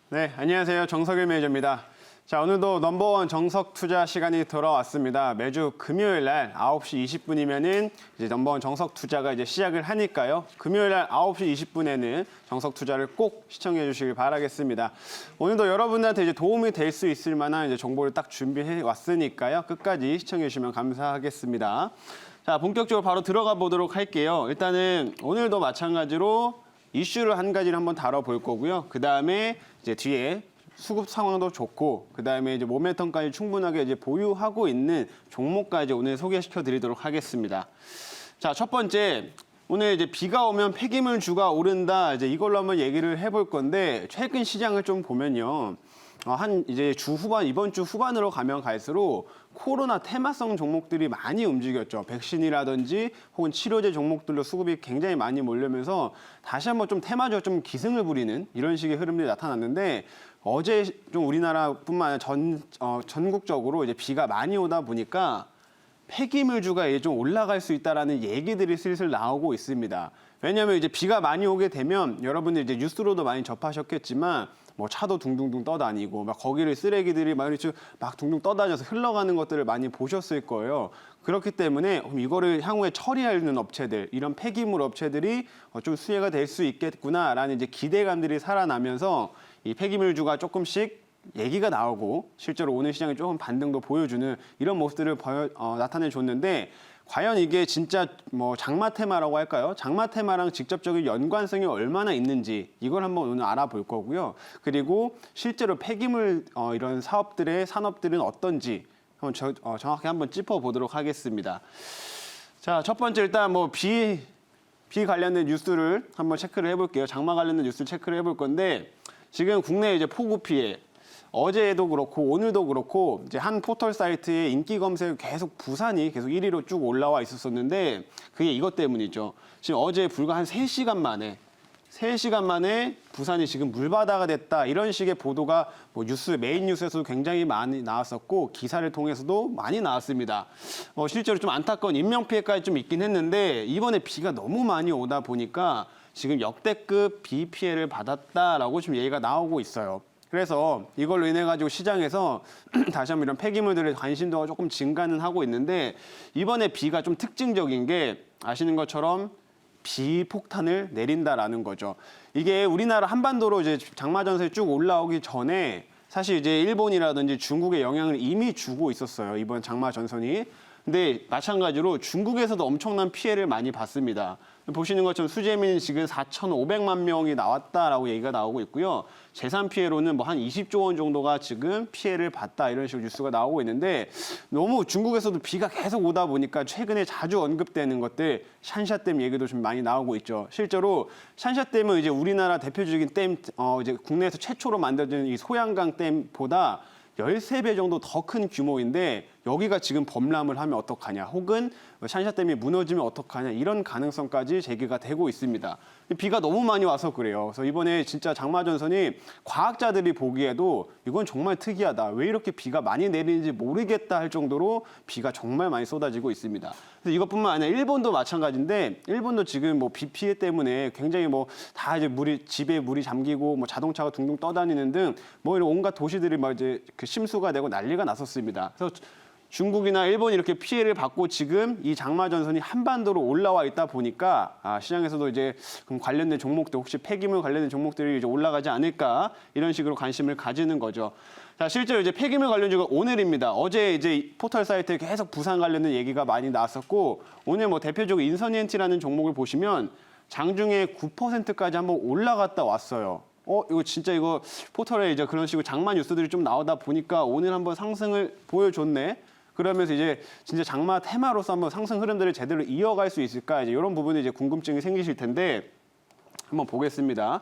네, 안녕하세요. 정석일 매니저입니다. 자, 오늘도 넘버원 정석 투자 시간이 돌아왔습니다. 매주 금요일 날 9시 20분이면은 이제 넘버원 정석 투자가 이제 시작을 하니까요. 금요일 날 9시 20분에는 정석 투자를 꼭 시청해 주시길 바라겠습니다. 오늘도 여러분들한테 이제 도움이 될 수 있을 만한 이제 정보를 딱 준비해 왔으니까요. 끝까지 시청해 주시면 감사하겠습니다. 자, 본격적으로 바로 들어가 보도록 할게요. 일단은 오늘도 마찬가지로 이슈를 한 가지를 한번 다뤄볼 거고요. 그 다음에 이제 뒤에 수급 상황도 좋고, 그 다음에 이제 모멘텀까지 충분하게 이제 보유하고 있는 종목까지 오늘 소개시켜 드리도록 하겠습니다. 자, 첫 번째. 오늘 이제 비가 오면 폐기물주가 오른다. 이제 이걸로 한번 얘기를 해볼 건데, 최근 시장을 좀 보면요. 이제 이번 주 후반으로 가면 갈수록 코로나 테마성 종목들이 많이 움직였죠. 백신이라든지 혹은 치료제 종목들로 수급이 굉장히 많이 몰려면서 다시 한번 좀 테마적으로 좀 기승을 부리는 이런 식의 흐름들이 나타났는데, 어제 좀 우리나라뿐만 아니라 전국적으로 이제 비가 많이 오다 보니까 폐기물주가 이제 좀 올라갈 수 있다라는 얘기들이 슬슬 나오고 있습니다. 왜냐하면 이제 비가 많이 오게 되면 여러분들 이제 뉴스로도 많이 접하셨겠지만 뭐 차도 둥둥둥 떠다니고 막 거기를 쓰레기들이 막 둥둥 떠다녀서 흘러가는 것들을 많이 보셨을 거예요. 그렇기 때문에 이거를 향후에 처리하는 업체들, 이런 폐기물 업체들이 좀 수혜가 될 수 있겠구나라는 이제 기대감들이 살아나면서 이 폐기물주가 조금씩 얘기가 나오고 실제로 오늘 시장에 조금 반등도 보여주는 이런 모습들을 나타내줬는데, 과연 이게 진짜 뭐 장마 테마라고 할까요? 장마 테마랑 직접적인 연관성이 얼마나 있는지 이걸 한번 오늘 알아볼 거고요. 그리고 실제로 폐기물 이런 산업들은 어떤지 한번 정확히 한번 짚어보도록 하겠습니다. 자, 첫 번째 일단 뭐 비 관련된 뉴스를 한번 체크를 해볼게요. 장마 관련된 뉴스 체크를 해볼 건데, 지금 국내 이제 폭우 피해, 어제도 그렇고 오늘도 그렇고 이제 한 포털 사이트의 인기 검색 부산이 계속 1위로 쭉 올라와 있었는데, 그게 이것 때문이죠. 지금 어제 불과 한 3시간 만에 부산이 지금 물바다가 됐다, 이런 식의 보도가 뭐 메인 뉴스에서도 굉장히 많이 나왔었고 기사를 통해서도 많이 나왔습니다. 실제로 좀 안타까운 인명피해까지 좀 있긴 했는데, 이번에 비가 너무 많이 오다 보니까 지금 역대급 비 피해를 받았다라고 지금 얘기가 나오고 있어요. 그래서 이걸로 인해 가지고 시장에서 다시 한번 이런 폐기물들의 관심도가 조금 증가는 하고 있는데, 이번에 비가 좀 특징적인 게 아시는 것처럼 비폭탄을 내린다라는 거죠. 이게 우리나라 한반도로 이제 장마 전선이 쭉 올라오기 전에 사실 이제 일본이라든지 중국에 영향을 이미 주고 있었어요, 이번 장마 전선이. 근데 마찬가지로 중국에서도 엄청난 피해를 많이 봤습니다. 보시는 것처럼 수재민이 지금 4,500만 명이 나왔다라고 얘기가 나오고 있고요. 재산 피해로는 뭐 한 20조 원 정도가 지금 피해를 봤다, 이런 식으로 뉴스가 나오고 있는데, 너무 중국에서도 비가 계속 오다 보니까 최근에 자주 언급되는 것들, 샨샤댐 얘기도 좀 많이 나오고 있죠. 실제로 샨샤댐은 이제 우리나라 대표적인 댐, 이제 국내에서 최초로 만들어진 이 소양강 댐보다 13배 정도 더 큰 규모인데, 여기가 지금 범람을 하면 어떡하냐, 혹은 샨샤댐이 무너지면 어떡하냐, 이런 가능성까지 제기가 되고 있습니다. 비가 너무 많이 와서 그래요. 그래서 이번에 진짜 장마 전선이 과학자들이 보기에도 이건 정말 특이하다, 왜 이렇게 비가 많이 내리는지 모르겠다 할 정도로 비가 정말 많이 쏟아지고 있습니다. 그래서 이것뿐만 아니라 일본도 마찬가지인데, 일본도 지금 뭐 비 피해 때문에 굉장히 뭐 다 이제 집에 물이 잠기고 뭐 자동차가 둥둥 떠다니는 등 뭐 이런 온갖 도시들이 막 이제 그 심수가 되고 난리가 났었습니다. 그래서 중국이나 일본이 이렇게 피해를 받고 지금 이 장마 전선이 한반도로 올라와 있다 보니까 시장에서도 이제 관련된 종목들, 혹시 폐기물 관련된 종목들이 이제 올라가지 않을까, 이런 식으로 관심을 가지는 거죠. 자, 실제로 이제 폐기물 관련주가 오늘입니다. 어제 이제 포털 사이트에 계속 부산 관련된 얘기가 많이 나왔었고, 오늘 뭐 대표적으로 인서니엔트라는 종목을 보시면 장중에 9%까지 한번 올라갔다 왔어요. 이거 진짜 이거 포털에 이제 그런 식으로 장마 뉴스들이 좀 나오다 보니까 오늘 한번 상승을 보여줬네. 그러면서 이제 진짜 장마 테마로서 한번 상승 흐름들을 제대로 이어갈 수 있을까, 이제 이런 부분에 이제 궁금증이 생기실 텐데 한번 보겠습니다.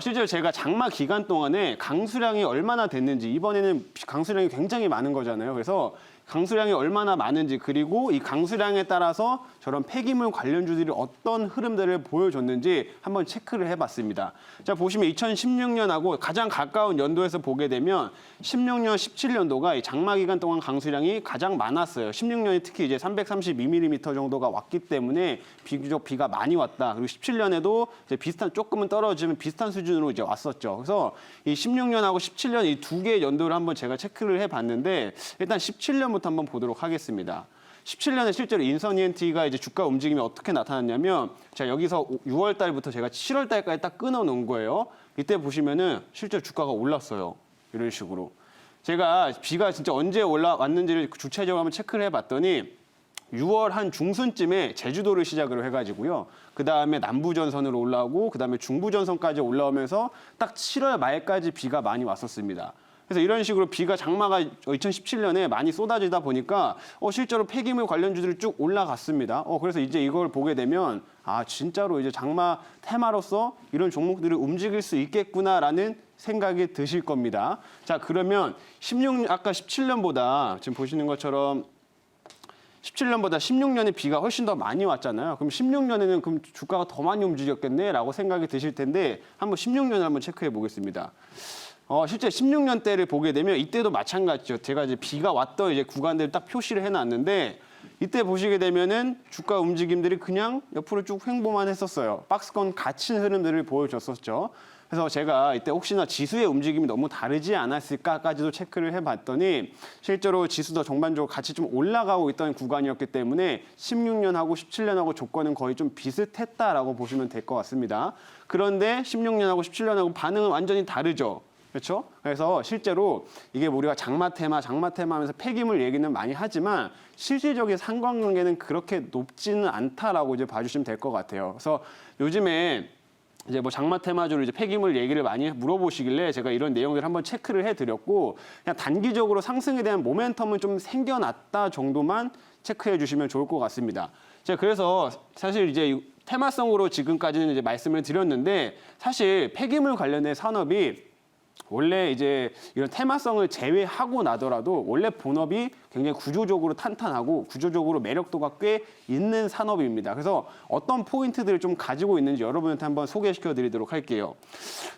실제로 제가 장마 기간 동안에 강수량이 얼마나 됐는지, 이번에는 강수량이 굉장히 많은 거잖아요. 그래서 강수량이 얼마나 많은지 그리고 이 강수량에 따라서 저런 폐기물 관련주들이 어떤 흐름들을 보여줬는지 한번 체크를 해봤습니다. 자, 보시면 2016년하고 가장 가까운 연도에서 보게 되면 16년, 17년도가 이 장마 기간 동안 강수량이 가장 많았어요. 16년이 특히 이제 332mm 정도가 왔기 때문에 비교적 비가 많이 왔다. 그리고 17년에도 이제 비슷한 조금은 떨어지면 비슷한 수준으로 이제 왔었죠. 그래서 이 16년하고 17년 이 두 개의 연도를 한번 제가 체크를 해봤는데 일단 17년부터 한번 보도록 하겠습니다. 17년에 실제로 인선 ENT가 이제 주가 움직임이 어떻게 나타났냐면 자 여기서 6월 달부터 제가 7월 달까지 딱 끊어 놓은 거예요. 이때 보시면은 실제로 주가가 올랐어요. 이런 식으로. 제가 비가 진짜 언제 올라왔는지를 주체적으로 한번 체크를 해봤더니 6월 한 중순쯤에 제주도를 시작으로 해가지고요. 그 다음에 남부전선으로 올라오고 그 다음에 중부전선까지 올라오면서 딱 7월 말까지 비가 많이 왔었습니다. 그래서 이런 식으로 비가 장마가 2017년에 많이 쏟아지다 보니까 실제로 폐기물 관련주들이 쭉 올라갔습니다. 그래서 이제 이걸 보게 되면 아 진짜로 이제 장마 테마로서 이런 종목들을 움직일 수 있겠구나라는 생각이 드실 겁니다. 자 그러면 아까 17년보다 지금 보시는 것처럼 17년보다 16년에 비가 훨씬 더 많이 왔잖아요. 그럼 16년에는 그럼 주가가 더 많이 움직였겠네라고 생각이 드실 텐데 한번 16년을 한번 체크해 보겠습니다. 실제 16년대를 보게 되면 이때도 마찬가지죠. 제가 이제 비가 왔던 이제 구간들을 딱 표시를 해놨는데 이때 보시게 되면은 주가 움직임들이 그냥 옆으로 쭉 횡보만 했었어요. 박스권 갇힌 흐름들을 보여줬었죠. 그래서 제가 이때 혹시나 지수의 움직임이 너무 다르지 않았을까까지도 체크를 해봤더니 실제로 지수도 전반적으로 같이 좀 올라가고 있던 구간이었기 때문에 16년하고 17년하고 조건은 거의 좀 비슷했다라고 보시면 될 것 같습니다. 그런데 16년하고 17년하고 반응은 완전히 다르죠. 그렇죠? 그래서 실제로 이게 우리가 장마 테마 하면서 폐기물 얘기는 많이 하지만 실질적인 상관관계는 그렇게 높지는 않다라고 이제 봐주시면 될 것 같아요. 그래서 요즘에 이제 뭐 장마 테마주로 이제 폐기물 얘기를 많이 물어보시길래 제가 이런 내용들을 한번 체크를 해드렸고 그냥 단기적으로 상승에 대한 모멘텀은 좀 생겨났다 정도만 체크해 주시면 좋을 것 같습니다. 제가 그래서 사실 이제 테마성으로 지금까지는 이제 말씀을 드렸는데 사실 폐기물 관련된 산업이 원래 이제 이런 테마성을 제외하고 나더라도 원래 본업이 굉장히 구조적으로 탄탄하고 구조적으로 매력도가 꽤 있는 산업입니다. 그래서 어떤 포인트들을 좀 가지고 있는지 여러분한테 한번 소개시켜 드리도록 할게요.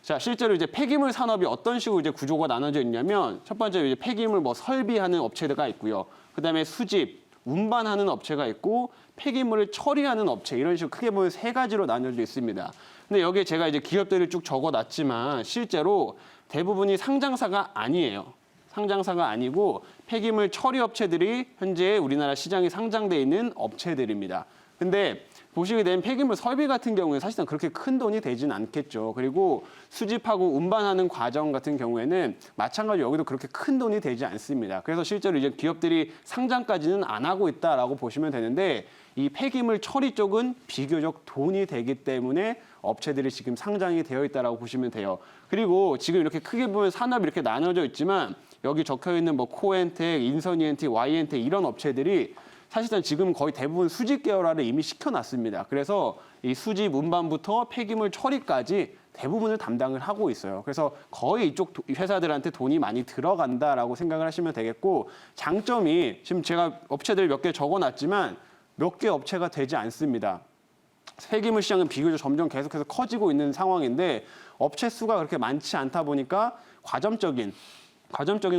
자, 실제로 이제 폐기물 산업이 어떤 식으로 이제 구조가 나눠져 있냐면 첫 번째 이제 폐기물 뭐 설비하는 업체가 있고요. 그다음에 수집, 운반하는 업체가 있고 폐기물을 처리하는 업체 이런 식으로 크게 보면 세 가지로 나눠져 있습니다. 근데 여기에 제가 이제 기업들을 쭉 적어놨지만 실제로 대부분이 상장사가 아니에요. 상장사가 아니고 폐기물 처리 업체들이 현재 우리나라 시장에 상장돼 있는 업체들입니다. 근데 보시게 되면 폐기물 설비 같은 경우에 사실상 그렇게 큰 돈이 되진 않겠죠. 그리고 수집하고 운반하는 과정 같은 경우에는 마찬가지로 여기도 그렇게 큰 돈이 되지 않습니다. 그래서 실제로 이제 기업들이 상장까지는 안 하고 있다라고 보시면 되는데 이 폐기물 처리 쪽은 비교적 돈이 되기 때문에 업체들이 지금 상장이 되어 있다라고 보시면 돼요. 그리고 지금 이렇게 크게 보면 산업이 이렇게 나눠져 있지만 여기 적혀 있는 뭐 코엔텍, 인선 ENT, Y엔텍 이런 업체들이 사실상 지금 거의 대부분 수집 계열화를 이미 시켜놨습니다. 그래서 이 수집 운반부터 폐기물 처리까지 대부분을 담당을 하고 있어요. 그래서 거의 이쪽 회사들한테 돈이 많이 들어간다라고 생각을 하시면 되겠고 장점이 지금 제가 업체들 몇 개 적어놨지만 몇 개 업체가 되지 않습니다. 폐기물 시장은 비교적 점점 계속해서 커지고 있는 상황인데 업체 수가 그렇게 많지 않다 보니까 과점적인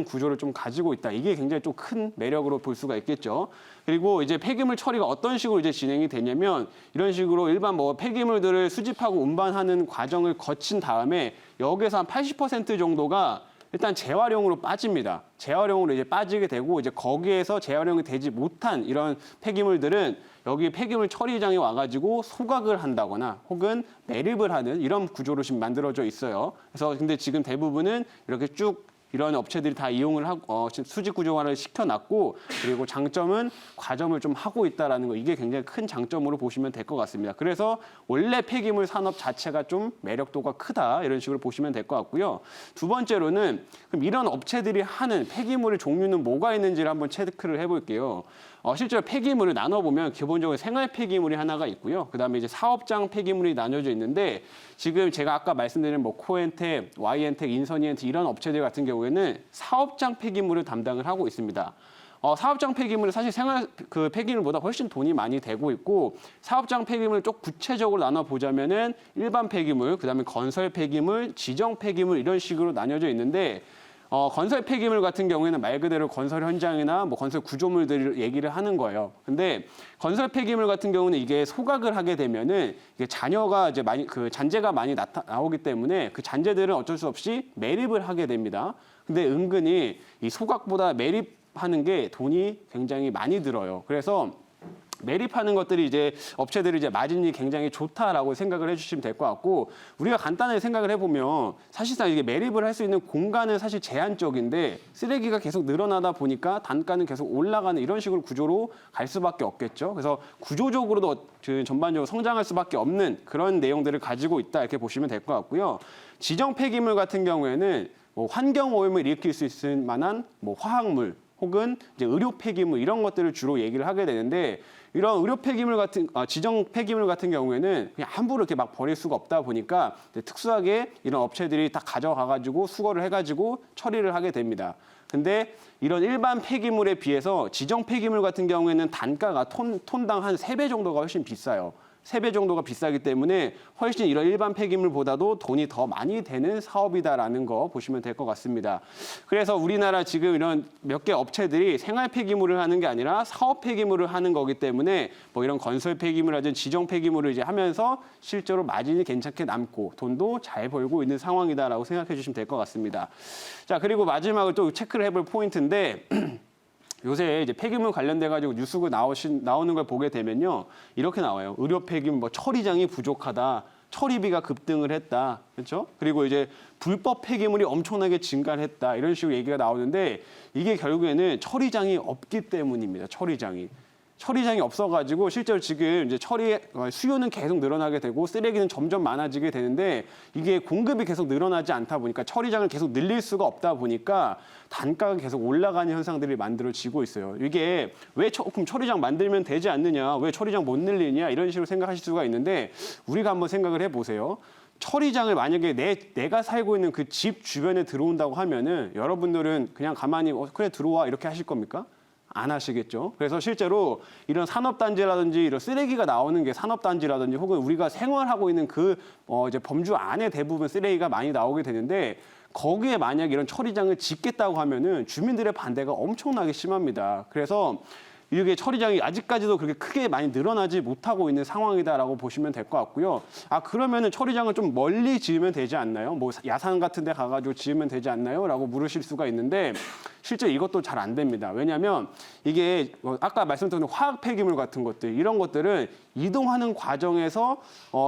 구조를 좀 가지고 있다. 이게 굉장히 좀 큰 매력으로 볼 수가 있겠죠. 그리고 이제 폐기물 처리가 어떤 식으로 이제 진행이 되냐면 이런 식으로 일반 뭐 폐기물들을 수집하고 운반하는 과정을 거친 다음에 여기서 한 80% 정도가 일단 재활용으로 빠집니다. 재활용으로 이제 빠지게 되고 이제 거기에서 재활용이 되지 못한 이런 폐기물들은 여기 폐기물 처리장에 와가지고 소각을 한다거나 혹은 매립을 하는 이런 구조로 지금 만들어져 있어요. 그래서 근데 지금 대부분은 이렇게 쭉 이런 업체들이 다 이용을 하고 수직 구조화를 시켜놨고 그리고 장점은 과점을 좀 하고 있다라는 거 이게 굉장히 큰 장점으로 보시면 될 것 같습니다. 그래서 원래 폐기물 산업 자체가 좀 매력도가 크다 이런 식으로 보시면 될 것 같고요. 두 번째로는 그럼 이런 업체들이 하는 폐기물의 종류는 뭐가 있는지를 한번 체크를 해볼게요. 실제로 폐기물을 나눠보면 기본적으로 생활 폐기물이 하나가 있고요. 그다음에 이제 사업장 폐기물이 나눠져 있는데 지금 제가 아까 말씀드린 뭐 코엔텍, Y엔텍, 인선 ENT 이런 업체들 같은 경우에는 사업장 폐기물을 담당을 하고 있습니다. 사업장 폐기물은 사실 생활 그 폐기물보다 훨씬 돈이 많이 되고 있고 사업장 폐기물을 좀 구체적으로 나눠 보자면은 일반 폐기물, 그다음에 건설 폐기물, 지정 폐기물 이런 식으로 나뉘어져 있는데 건설 폐기물 같은 경우에는 말 그대로 건설 현장이나 뭐 건설 구조물들을 얘기를 하는 거예요. 근데 건설 폐기물 같은 경우는 이게 소각을 하게 되면은 이게 잔여가 이제 많이 그 잔재가 많이 나오기 때문에 그 잔재들은 어쩔 수 없이 매립을 하게 됩니다. 근데 은근히 이 소각보다 매립하는 게 돈이 굉장히 많이 들어요. 그래서 매립하는 것들이 이제 업체들이 이제 마진이 굉장히 좋다라고 생각을 해주시면 될 것 같고 우리가 간단하게 생각을 해보면 사실상 이게 매립을 할 수 있는 공간은 사실 제한적인데 쓰레기가 계속 늘어나다 보니까 단가는 계속 올라가는 이런 식으로 구조로 갈 수밖에 없겠죠. 그래서 구조적으로도 전반적으로 성장할 수밖에 없는 그런 내용들을 가지고 있다 이렇게 보시면 될 것 같고요. 지정 폐기물 같은 경우에는 뭐 환경 오염을 일으킬 수 있을 만한 뭐 화학물 혹은 이제 의료 폐기물 이런 것들을 주로 얘기를 하게 되는데 이런 의료 폐기물 같은 지정 폐기물 같은 경우에는 그냥 함부로 이렇게 막 버릴 수가 없다 보니까 특수하게 이런 업체들이 다 가져가가지고 수거를 해가지고 처리를 하게 됩니다. 근데 이런 일반 폐기물에 비해서 지정 폐기물 같은 경우에는 단가가 톤당 한 3배 정도가 훨씬 비싸요. 3배 정도가 비싸기 때문에 훨씬 이런 일반 폐기물보다도 돈이 더 많이 되는 사업이다라는 거 보시면 될 것 같습니다. 그래서 우리나라 지금 이런 몇 개 업체들이 생활 폐기물을 하는 게 아니라 사업 폐기물을 하는 거기 때문에 뭐 이런 건설 폐기물이라든지 지정 폐기물을 이제 하면서 실제로 마진이 괜찮게 남고 돈도 잘 벌고 있는 상황이다라고 생각해 주시면 될 것 같습니다. 자, 그리고 마지막으로 또 체크를 해볼 포인트인데 요새 이제 폐기물 관련돼 가지고 뉴스가 나오는 걸 보게 되면요. 이렇게 나와요. 의료 폐기물 뭐 처리장이 부족하다. 처리비가 급등을 했다. 그렇죠? 그리고 이제 불법 폐기물이 엄청나게 증가를 했다. 이런 식으로 얘기가 나오는데 이게 결국에는 처리장이 없기 때문입니다. 처리장이 없어가지고 실제로 지금 이제 수요는 계속 늘어나게 되고 쓰레기는 점점 많아지게 되는데 이게 공급이 계속 늘어나지 않다 보니까 처리장을 계속 늘릴 수가 없다 보니까 단가가 계속 올라가는 현상들이 만들어지고 있어요. 이게 왜 그럼 처리장 만들면 되지 않느냐, 왜 처리장 못 늘리냐 이런 식으로 생각하실 수가 있는데 우리가 한번 생각을 해보세요. 처리장을 만약에 내가 살고 있는 그 집 주변에 들어온다고 하면은 여러분들은 그냥 가만히 그래 들어와 이렇게 하실 겁니까? 안 하시겠죠. 그래서 실제로 이런 산업단지라든지 이런 쓰레기가 나오는 게 산업단지라든지 혹은 우리가 생활하고 있는 이제 범주 안에 대부분 쓰레기가 많이 나오게 되는데 거기에 만약 이런 처리장을 짓겠다고 하면은 주민들의 반대가 엄청나게 심합니다. 그래서 이게 처리장이 아직까지도 그렇게 크게 많이 늘어나지 못하고 있는 상황이다라고 보시면 될 것 같고요. 그러면은 처리장을 좀 멀리 지으면 되지 않나요? 뭐 야산 같은 데 가가지고 지으면 되지 않나요? 라고 물으실 수가 있는데 실제 이것도 잘 안 됩니다. 왜냐하면 이게 아까 말씀드린 화학 폐기물 같은 것들 이런 것들은 이동하는 과정에서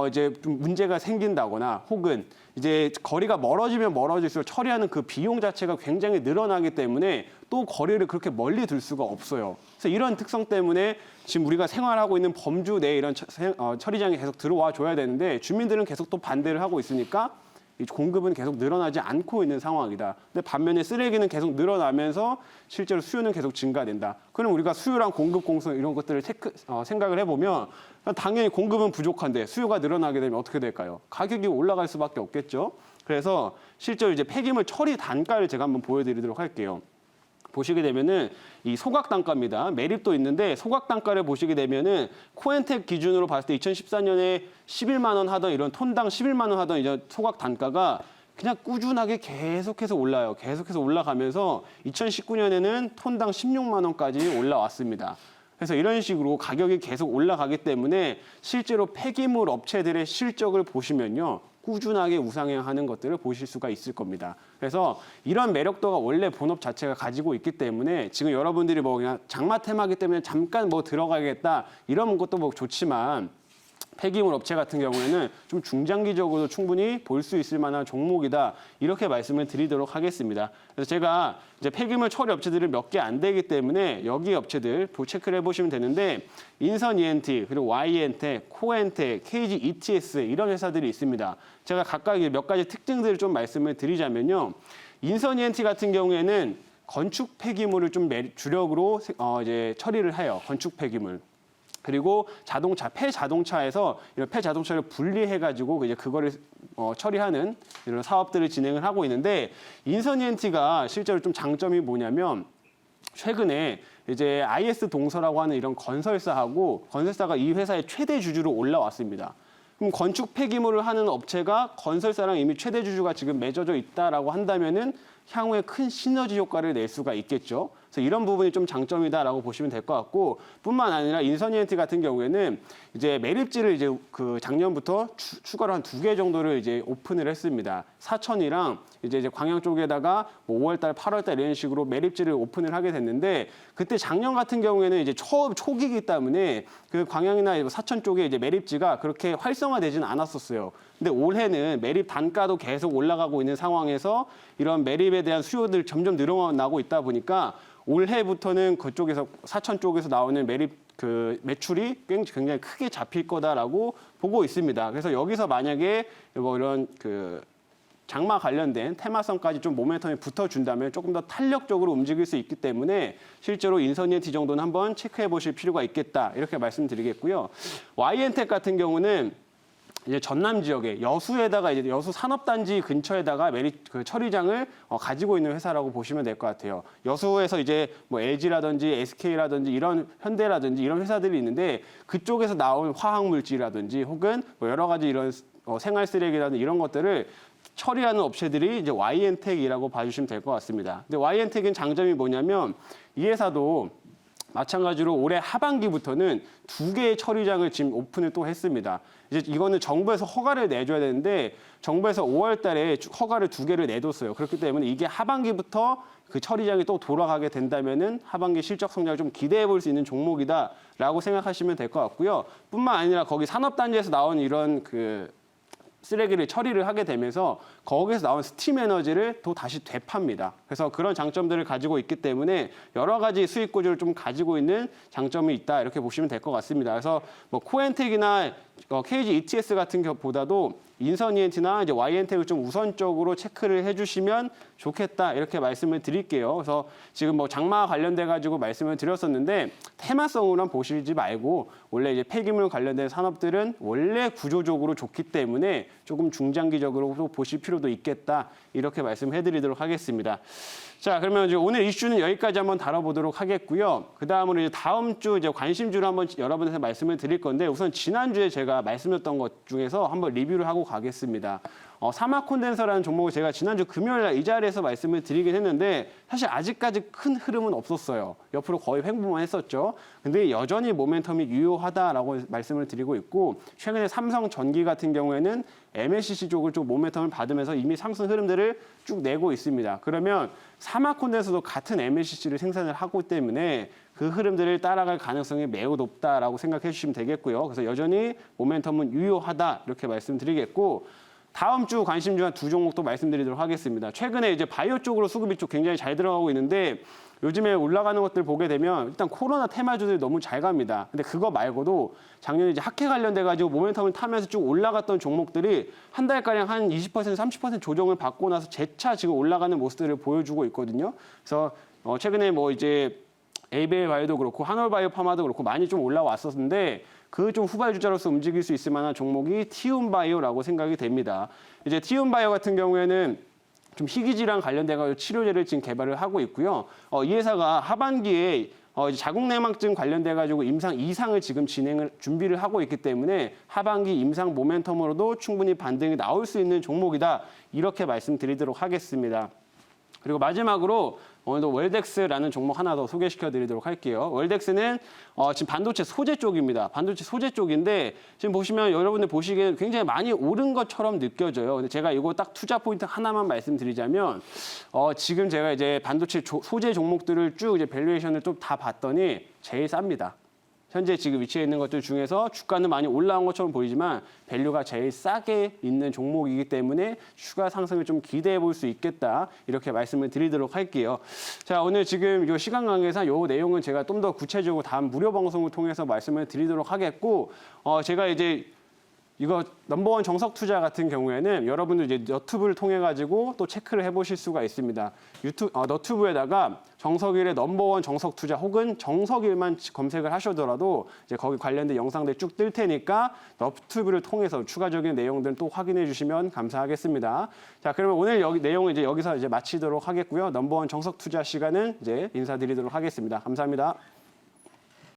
이제 좀 문제가 생긴다거나 혹은 이제 거리가 멀어지면 멀어질수록 처리하는 그 비용 자체가 굉장히 늘어나기 때문에 또 거리를 그렇게 멀리 둘 수가 없어요. 그래서 이런 특성 때문에 지금 우리가 생활하고 있는 범주 내에 이런 처리장이 계속 들어와 줘야 되는데 주민들은 계속 또 반대를 하고 있으니까 공급은 계속 늘어나지 않고 있는 상황이다. 근데 반면에 쓰레기는 계속 늘어나면서 실제로 수요는 계속 증가된다. 그럼 우리가 수요랑 공급 공성 이런 것들을 생각을 해보면 당연히 공급은 부족한데 수요가 늘어나게 되면 어떻게 될까요? 가격이 올라갈 수밖에 없겠죠. 그래서 실제로 이제 폐기물 처리 단가를 제가 한번 보여드리도록 할게요. 보시게 되면은 이 소각 단가입니다. 매립도 있는데 소각 단가를 보시게 되면은 코엔텍 기준으로 봤을 때 2014년에 11만 원 하던 이런 톤당 11만 원 하던 이제 소각 단가가 그냥 꾸준하게 계속해서 올라요. 계속해서 올라가면서 2019년에는 톤당 16만 원까지 올라왔습니다. 그래서 이런 식으로 가격이 계속 올라가기 때문에 실제로 폐기물 업체들의 실적을 보시면요. 꾸준하게 우상향하는 것들을 보실 수가 있을 겁니다. 그래서 이런 매력도가 원래 본업 자체가 가지고 있기 때문에 지금 여러분들이 뭐 그냥 장마 테마기 때문에 잠깐 뭐 들어가겠다 이런 것도 뭐 좋지만 폐기물 업체 같은 경우에는 좀 중장기적으로 충분히 볼 수 있을 만한 종목이다. 이렇게 말씀을 드리도록 하겠습니다. 그래서 제가 이제 폐기물 처리 업체들이 몇 개 안 되기 때문에 여기 업체들 체크를 해보시면 되는데 인선 ENT, 그리고 Y엔텍, 코엔텍, KG ETS 이런 회사들이 있습니다. 제가 각각 몇 가지 특징들을 좀 말씀을 드리자면요. 인선 ENT 같은 경우에는 건축 폐기물을 좀 주력으로 이제 처리를 해요. 건축 폐기물. 그리고 폐자동차에서 이런 폐자동차를 분리해가지고 이제 그거를 처리하는 이런 사업들을 진행을 하고 있는데 인선 ENT가 실제로 좀 장점이 뭐냐면 최근에 이제 IS 동서라고 하는 이런 건설사가 이 회사의 최대 주주로 올라왔습니다. 그럼 건축 폐기물을 하는 업체가 건설사랑 이미 최대 주주가 지금 맺어져 있다라고 한다면은 향후에 큰 시너지 효과를 낼 수가 있겠죠. 그래서 이런 부분이 좀 장점이다라고 보시면 될 것 같고, 뿐만 아니라 인선이엔티 같은 경우에는 이제 매립지를 이제 그 작년부터 추가로 한 2개 정도를 이제 오픈을 했습니다. 사천이랑 이제 광양 쪽에다가 뭐 5월달, 8월달 이런 식으로 매립지를 오픈을 하게 됐는데, 그때 작년 같은 경우에는 이제 초기이기 때문에 그 광양이나 사천 쪽에 이제 매립지가 그렇게 활성화되지는 않았었어요. 근데 올해는 매립 단가도 계속 올라가고 있는 상황에서 이런 매립에 대한 수요들 점점 늘어나고 있다 보니까 올해부터는 그쪽에서 사천 쪽에서 나오는 매립 그 매출이 굉장히 크게 잡힐 거다라고 보고 있습니다. 그래서 여기서 만약에 뭐 이런 그 장마 관련된 테마성까지 좀 모멘텀이 붙어준다면 조금 더 탄력적으로 움직일 수 있기 때문에 실제로 인선이엔티 정도는 한번 체크해 보실 필요가 있겠다, 이렇게 말씀드리겠고요. YN텍 같은 경우는 이제 전남 지역에 여수에다가 이제 여수 산업단지 근처에다가 그 처리장을 가지고 있는 회사라고 보시면 될 것 같아요. 여수에서 이제 뭐 LG라든지 SK라든지 이런 현대라든지 이런 회사들이 있는데, 그쪽에서 나온 화학물질이라든지 혹은 뭐 여러 가지 이런 생활 쓰레기라든지 이런 것들을 처리하는 업체들이 이제 YN텍이라고 봐주시면 될 것 같습니다. 근데 YN텍은 장점이 뭐냐면 이 회사도 마찬가지로 올해 하반기부터는 2개의 처리장을 지금 오픈을 또 했습니다. 이제 이거는 정부에서 허가를 내줘야 되는데 정부에서 5월 달에 허가를 2개를 내뒀어요. 그렇기 때문에 이게 하반기부터 그 처리장이 또 돌아가게 된다면은 하반기 실적 성장을 좀 기대해 볼 수 있는 종목이다라고 생각하시면 될 것 같고요. 뿐만 아니라 거기 산업단지에서 나온 이런 그 쓰레기를 처리를 하게 되면서 거기에서 나온 스팀 에너지를 또 다시 되팝니다. 그래서 그런 장점들을 가지고 있기 때문에 여러 가지 수익 구조를 좀 가지고 있는 장점이 있다, 이렇게 보시면 될 것 같습니다. 그래서 뭐 코엔텍이나 KG ETS 같은 것보다도 인선이엔티나 이제 YN텍을 좀 우선적으로 체크를 해주시면 좋겠다, 이렇게 말씀을 드릴게요. 그래서 지금 뭐 장마 관련돼 가지고 말씀을 드렸었는데 테마성으로만 보시지 말고 원래 이제 폐기물 관련된 산업들은 원래 구조적으로 좋기 때문에 조금 중장기적으로 보실 필요도 있겠다, 이렇게 말씀해드리도록 하겠습니다. 자, 그러면 이제 오늘 이슈는 여기까지 한번 다뤄보도록 하겠고요. 그 다음으로 이제 다음 주 이제 관심주를 한번 여러분한테 말씀을 드릴 건데, 우선 지난주에 제가 말씀드렸던 것 중에서 한번 리뷰를 하고 가겠습니다. 사막 콘덴서라는 종목을 제가 지난주 금요일 날 이 자리에서 말씀을 드리긴 했는데 사실 아직까지 큰 흐름은 없었어요. 옆으로 거의 횡보만 했었죠. 근데 여전히 모멘텀이 유효하다라고 말씀을 드리고 있고, 최근에 삼성전기 같은 경우에는 MLCC 쪽을 좀 모멘텀을 받으면서 이미 상승 흐름들을 쭉 내고 있습니다. 그러면 사막 콘덴서도 같은 MLCC를 생산을 하고 때문에 그 흐름들을 따라갈 가능성이 매우 높다라고 생각해 주시면 되겠고요. 그래서 여전히 모멘텀은 유효하다, 이렇게 말씀드리겠고, 다음 주 관심주 한 2종목도 말씀드리도록 하겠습니다. 최근에 이제 바이오 쪽으로 수급이 쪽 굉장히 잘 들어가고 있는데 요즘에 올라가는 것들 보게 되면 일단 코로나 테마주들이 너무 잘 갑니다. 근데 그거 말고도 작년에 이제 학회 관련돼 가지고 모멘텀을 타면서 쭉 올라갔던 종목들이 한 달가량 한 20%, 30% 조정을 받고 나서 재차 지금 올라가는 모습들을 보여주고 있거든요. 그래서 최근에 뭐 이제 에이베이 바이오도 그렇고 한올바이오 파마도 그렇고 많이 좀 올라왔었는데 그 좀 후발주자로서 움직일 수 있을 만한 종목이 티움바이오라고 생각이 됩니다. 이제 티움바이오 같은 경우에는 좀 희귀질환 관련돼서 치료제를 지금 개발을 하고 있고요. 이 회사가 하반기에 자궁내막증 관련돼가지고 임상 2상을 지금 준비를 하고 있기 때문에 하반기 임상 모멘텀으로도 충분히 반등이 나올 수 있는 종목이다, 이렇게 말씀드리도록 하겠습니다. 그리고 마지막으로 오늘도 월덱스라는 종목 하나 더 소개시켜 드리도록 할게요. 월덱스는 지금 반도체 소재 쪽입니다. 반도체 소재 쪽인데 지금 보시면 여러분들 보시기에는 굉장히 많이 오른 것처럼 느껴져요. 근데 제가 이거 딱 투자 포인트 하나만 말씀드리자면 지금 제가 이제 반도체 소재 종목들을 쭉 이제 밸류에이션을 좀 다 봤더니 제일 쌉니다. 현재 지금 위치해 있는 것들 중에서 주가는 많이 올라온 것처럼 보이지만 밸류가 제일 싸게 있는 종목이기 때문에 추가 상승을 좀 기대해 볼 수 있겠다, 이렇게 말씀을 드리도록 할게요. 자, 오늘 지금 이 시간 관계상 이 내용은 제가 좀 더 구체적으로 다음 무료 방송을 통해서 말씀을 드리도록 하겠고, 제가 이제 이거 넘버원 정석 투자 같은 경우에는 여러분들 이제 너튜브를 통해 가지고 또 체크를 해보실 수가 있습니다. 너튜브에다가 정석일의 넘버원 정석 투자 혹은 정석일만 검색을 하셔더라도 이제 거기 관련된 영상들 쭉 뜰 테니까 너튜브를 통해서 추가적인 내용들 또 확인해 주시면 감사하겠습니다. 자, 그러면 오늘 내용을 이제 여기서 이제 마치도록 하겠고요. 넘버원 정석 투자 시간은 이제 인사드리도록 하겠습니다. 감사합니다.